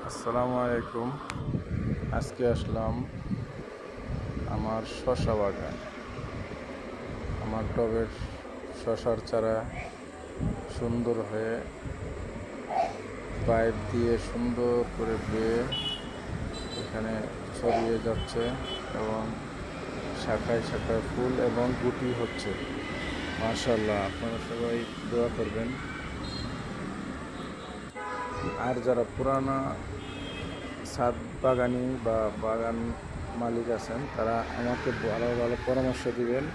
আসসালামু আলাইকুম। আজকে আসলাম আমার শসা বাগান। আমার টবের শসার চারা সুন্দর হয়ে পাইপ দিয়ে সুন্দর করে বেয়ে এখানে ছড়িয়ে যাচ্ছে এবং শাখায় শাখায় ফুল এবং গুটি হচ্ছে। মাশাআল্লাহ, আপনারা সবাই দোয়া করবেন। আর যারা পুরানা ছাদ বাগানি বা বাগান মালিক আছেন, তারা আমাকে ভালো ভালো পরামর্শ দিবেন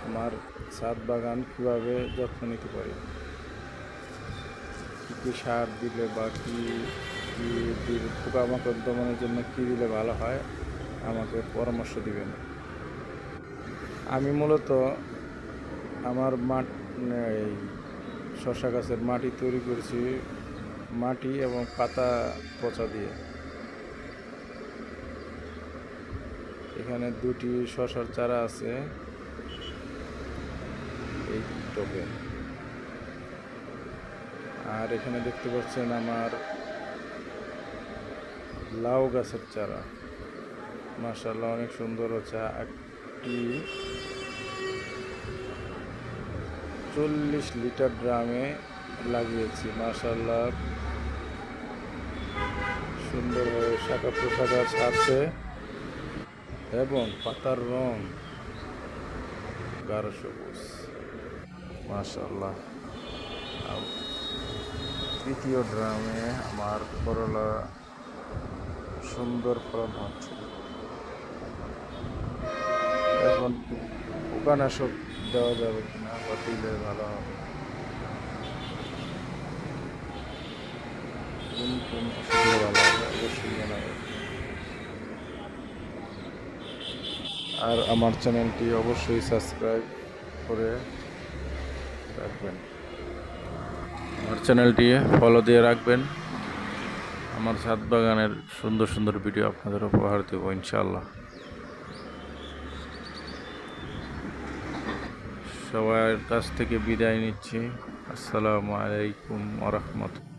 আমার ছাদ বাগান কীভাবে যত্ন নিতে পারি, কী কী সার দিলে বা কী কী দিলে পোকামাকড় দমনের জন্য কী দিলে ভালো হয়, আমাকে পরামর্শ দিবেন। আমি মূলত আমার এই শসা গাছের মাটি তৈরি করেছি মাটি এবং পাতা পচা দিয়ে। এখানে দুটি শসার চারা আছে এই টবে। আর এখানে দেখতে পাচ্ছেন আমার লাউ গাছের চারা। মাশাআল্লাহ, অনেক সুন্দর হচ্ছে। একটি 40 লিটার ড্রামে লাগিয়েছি। মাশাআল্লাহ, সুন্দর হয়ে শাখা প্রশাখা ছাড়ছে এবং পাতার রং গাঢ় সবুজ। মাশাআল্লাহ। তৃতীয় ড্রামে আমার করলা সুন্দর ফলন হচ্ছে। এখন পোকানাশক দেওয়া যাবে কিনা বা দিলে ভালো হবে, কোন কোন ওষুধ দিলে ভালো হবে অবশ্যই জানাবেন। আর আমার চ্যানেলটি অবশ্যই সাবস্ক্রাইব করে রাখবেন, আমার চ্যানেলটি ফলো দিয়ে রাখবেন। আমার ছাদ বাগানের সুন্দর সুন্দর ভিডিও আপনাদের উপহার দেবো ইনশাআল্লাহ। সবার কাছ থেকে বিদায় নিচ্ছি। আসসালামু আলাইকুম ওয়া রাহমাতুল্লাহ।